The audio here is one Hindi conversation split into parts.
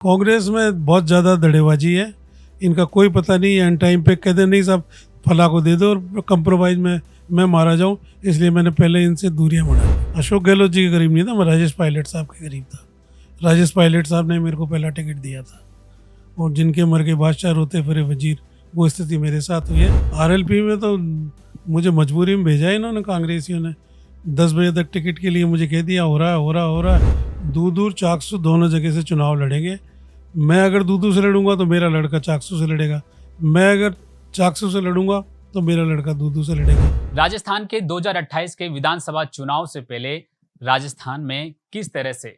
कांग्रेस में बहुत ज़्यादा धड़ेबाजी है। इनका कोई पता नहीं है, एंड टाइम पे कहते नहीं साहब फला को दे दो और कंप्रोमाइज़ में मैं मारा जाऊं, इसलिए मैंने पहले इनसे दूरियां बढ़ाई। अशोक गहलोत जी के करीब नहीं था, मैं राजेश पायलट साहब के करीब था। राजेश पायलट साहब ने मेरे को पहला टिकट दिया था और जिनके मर के बादशाह रोते फिरे वजीर, वो स्थिति मेरे साथ हुई है। आरएलपी में तो मुझे मजबूरी में भेजा है इन्होंने, कांग्रेसियों ने 10 बजे तक टिकट के लिए मुझे कह दिया, हो रहा है। दूर चाकसू दोनों जगह से चुनाव लड़ेंगे। मैं अगर दूदू से लड़ूंगा तो मेरा लड़का चाकसू से लड़ेगा, मैं अगर चाकसू से लड़ूंगा तो मेरा लड़का दूदू से लड़ेगा। राजस्थान के 2028 के विधानसभा चुनाव से पहले राजस्थान में किस तरह से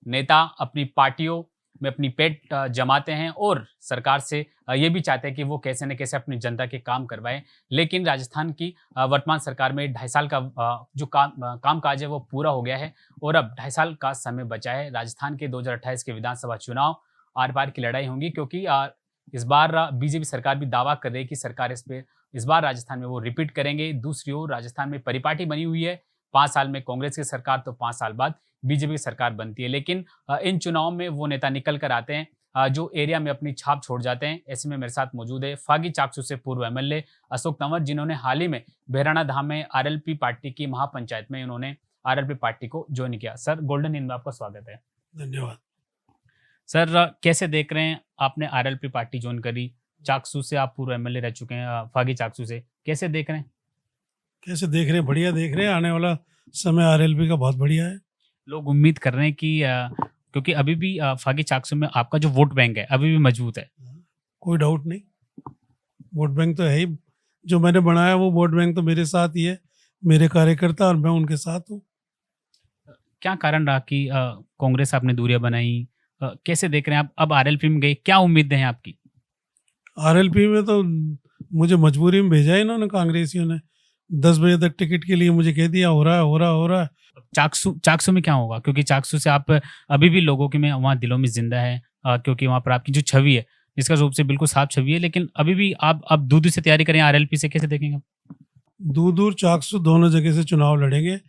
नेता अपनी पार्टियों में अपनी पेट जमाते हैं और सरकार से ये भी चाहते हैं कि वो कैसे न कैसे अपनी जनता के काम करवाएं। लेकिन राजस्थान की वर्तमान सरकार में 2.5 साल का जो कामकाज है वो पूरा हो गया है और अब 2.5 साल का समय बचा है। राजस्थान के 2028 के विधानसभा चुनाव आर पार की लड़ाई होंगी, क्योंकि इस बार बीजेपी सरकार भी दावा कर रही है कि सरकार इस बार राजस्थान में वो रिपीट करेंगे। दूसरी ओर राजस्थान में परिपाटी बनी हुई है, 5 साल में कांग्रेस की सरकार तो 5 साल बाद बीजेपी की सरकार बनती है। लेकिन इन चुनाव में वो नेता निकल कर आते हैं जो एरिया में अपनी छाप छोड़ जाते हैं। ऐसे में मेरे साथ मौजूद है फागी चाकसू से पूर्व एमएलए अशोक तंवर, जिन्होंने हाल ही में बहराना धाम में आरएलपी पार्टी की महापंचायत में उन्होंने आरएलपी पार्टी को ज्वाइन किया। सर, गोल्डन इन में आपका स्वागत है। धन्यवाद। सर, कैसे देख रहे हैं, आपने आरएलपी पार्टी ज्वाइन करी, चाकसू से आप पूर्व एमएलए रह चुके हैं, फागी चाकसू से, कैसे देख रहे हैं? कैसे देख रहे हैं? बढ़िया देख रहे हैं। आने वाला समय आरएलपी का बहुत बढ़िया है। लोग उम्मीद कर रहे हैं कि क्योंकि अभी भी फागी चाकसू में आपका जो वोट बैंक है अभी भी मजबूत है। कोई डाउट नहीं, वोट बैंक तो है ही। जो मैंने बनाया वो वोट बैंक तो मेरे साथ ही है, मेरे कार्यकर्ता, और मैं उनके साथ हूँ। क्या कारण रहा कि कांग्रेस आपने दूरियां बनाई? कैसे देख रहे हैं आप, अब आरएलपी में गए, क्या उम्मीदें हैं आपकी? आरएलपी में तो मुझे मजबूरी में भेजा है इन्होंने, कांग्रेसियों ने। 10 बजे तक टिकट के लिए मुझे कह दिया, हो रहा है। चाकसू में क्या होगा, क्योंकि चाकसू से आप अभी भी लोगों के में वहाँ दिलों में जिंदा है, क्योंकि वहाँ पर आपकी जो छवि है इसका रूप से बिल्कुल साफ छवि है। लेकिन अभी भी आप अब दूर से तैयारी करें आरएलपी से, कैसे देखेंगे? दूर चाकसू दोनों जगह से चुनाव लड़ेंगे।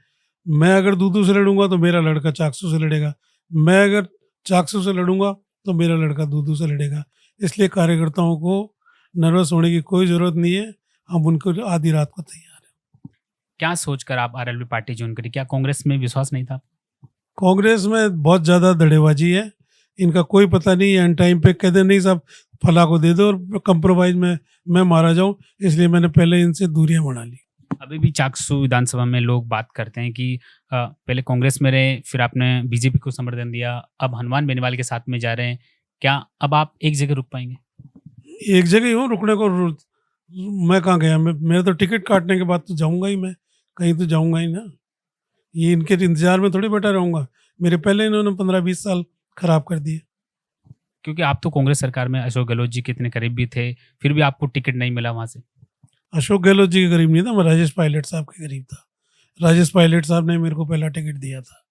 मैं अगर दूदू से लड़ूंगा तो मेरा लड़का चाकसू से लड़ेगा, मैं अगर चाकसू से लड़ूंगा तो मेरा लड़का दूदू से लड़ेगा। इसलिए कार्यकर्ताओं को नर्वस होने की कोई ज़रूरत नहीं है, हम उनको आधी रात को तैयार हैं। क्या सोचकर आप आरएलपी पार्टी ज्वाइन करी? क्या कांग्रेस में विश्वास नहीं था? कांग्रेस में बहुत ज़्यादा धड़ेबाजी है। इनका कोई पता नहीं है, एंड टाइम पे कहते नहीं साहब फला को दे दो और कंप्रोमाइज़ में मैं मारा जाऊं, इसलिए मैंने पहले इनसे दूरियां बढ़ा ली। अभी भी चाकसू विधानसभा में लोग बात करते हैं कि पहले कांग्रेस में रहे, फिर आपने बीजेपी को समर्थन दिया, अब हनुमान बेनीवाल के साथ में जा रहे हैं। क्या अब आप एक जगह रुक पाएंगे? एक जगह ही हूँ रुकने को। मैं कहाँ गया? मेरा तो टिकट काटने के बाद तो जाऊंगा ही, मैं कहीं तो जाऊंगा ही ना। ये इनके इंतजार में थोड़ी बैठा रहूंगा। मेरे पहले इन्होंने 15-20 साल खराब कर दिए। क्योंकि आप तो कांग्रेस सरकार में अशोक गहलोत जी के इतने करीब भी थे, फिर भी आपको टिकट नहीं मिला वहां से। अशोक गहलोत जी के करीब नहीं था, मैं राजेश पायलट साहब के करीब था। राजेश पायलट साहब ने मेरे को पहला टिकट दिया था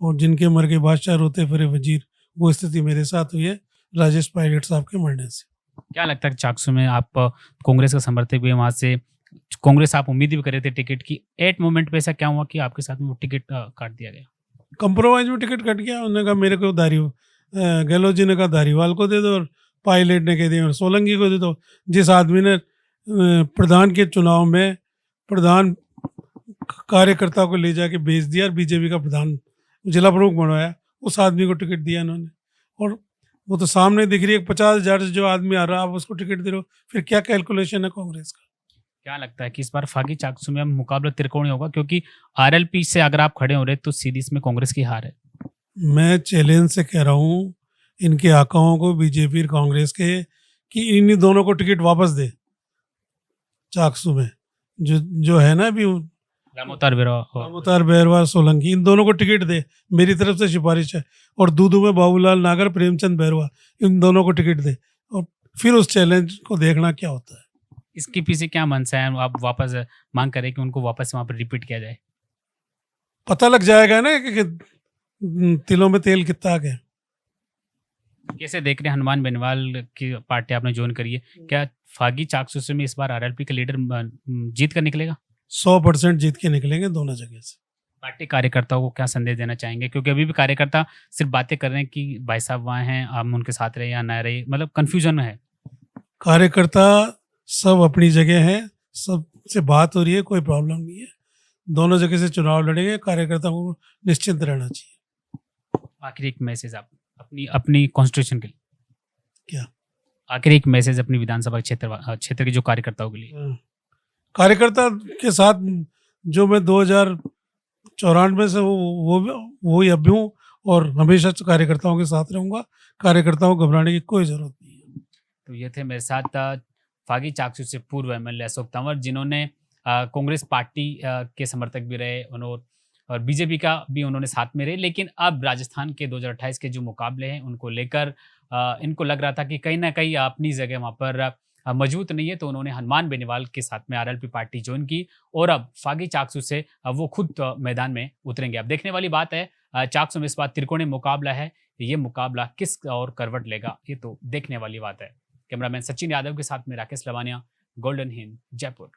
और जिनके मर के बादशाह रोते फिरे वजीर, वो स्थिति मेरे साथ हुई है राजेश पायलट साहब के मरने से। क्या लगता है चाकसू में आप कांग्रेस का समर्थक भी, वहां से कांग्रेस आप उम्मीद भी कर रहे थे टिकट की, एट मोमेंट पे ऐसा क्या हुआ कि आपके साथ में वो टिकट काट दिया गया? कंप्रोमाइज में टिकट कट गया। उन्होंने कहा मेरे को गहलोत जी ने कहा धारीवाल को दे दो और पायलट ने कह दिया सोलंकी को दे दो। जिस आदमी ने प्रधान के चुनाव में प्रधान कार्यकर्ता को ले जाके भेज दिया और बीजेपी का प्रधान जिला प्रमुख बनवाया, उस आदमी को टिकट दिया इन्होंने। और वो तो सामने दिख रही है, 50,000 से जो आदमी आ रहा है आप उसको टिकट दे रहे हो, फिर क्या कैलकुलेशन है कांग्रेस का? क्या लगता है कि इस बार फागी चाकसू में अब मुकाबला त्रिकोणीय होगा, क्योंकि आरएलपी से अगर आप खड़े हो रहे तो सीधी इसमें कांग्रेस की हार है? मैं चैलेंज से कह रहा हूँ इनके आकाओं को, बीजेपी और कांग्रेस के, कि इन्हीं दोनों को टिकट वापस दे। चाकसू में जो है ना अभी रामोतार बैरवा सोलंकी, इन दोनों को टिकट दे, मेरी तरफ से सिफारिश है। और दूदू में बाबूलाल नागर, प्रेमचंद बैरवा, इन दोनों को टिकट दे और फिर उस चैलेंज को देखना क्या होता है। इसके पीछे क्या मनसा है? आप वापस मांग करें कि उनको वापस वहां पर रिपीट किया जाए? पता लग जाएगा ना कि तिलों में तेल कितना आ गया। कैसे देख रहे हैं हनुमान बेनीवाल की पार्टी आपने ज्वाइन करी है, क्या फागी चाकसू से में इस बार आरएलपी का लीडर जीत कर निकलेगा? 100% जीत के निकलेंगे दोनों जगह से। पार्टी कार्यकर्ताओं को क्या संदेश देना चाहेंगे, क्योंकि अभी भी कार्यकर्ता सिर्फ बातें कर रहे हैं कि भाई साहब वहाँ हैं, हम उनके साथ रहे या ना रहे, मतलब कंफ्यूजन में है। कार्यकर्ता सब अपनी जगह हैं, सबसे बात हो रही है, कोई प्रॉब्लम नहीं है। दोनों जगह से चुनाव लड़ेंगे, कार्यकर्ताओं को निश्चिंत रहना चाहिए। आखिर एक मैसेज आप अपनी अपनी कॉन्स्टिट्यूशन के लिए, क्या? आखिर एक मैसेज अपनी विधानसभा क्षेत्र के जो कार्यकर्ताओं के लिए। कार्यकर्ता के साथ जो मैं 2094 से वो ही अब भी हूँ और हमेशा कार्यकर्ताओं के साथ रहूँगा। कार्यकर्ताओं को घबराने की कोई ज़रूरत नहीं है। तो ये थे मेरे साथ फागी चाकसू से पूर्व एमएलए अशोक तंवर, जिन्होंने कांग्रेस पार्टी के समर्थक भी रहे और बीजेपी का भी उन्होंने साथ में रहे, लेकिन अब राजस्थान के 2028 के जो मुकाबले हैं उनको लेकर इनको लग रहा था कि कहीं ना कहीं अपनी जगह वहाँ पर मजबूत नहीं है, तो उन्होंने हनुमान बेनीवाल के साथ में आरएलपी पार्टी ज्वाइन की और अब फागी चाकसू से वो खुद मैदान में उतरेंगे। अब देखने वाली बात है, चाकसू में इस बार त्रिकोणीय मुकाबला है, ये मुकाबला किस और करवट लेगा, ये तो देखने वाली बात है। कैमरामैन सचिन यादव के साथ में राकेश लवानिया, गोल्डन हिंद, जयपुर।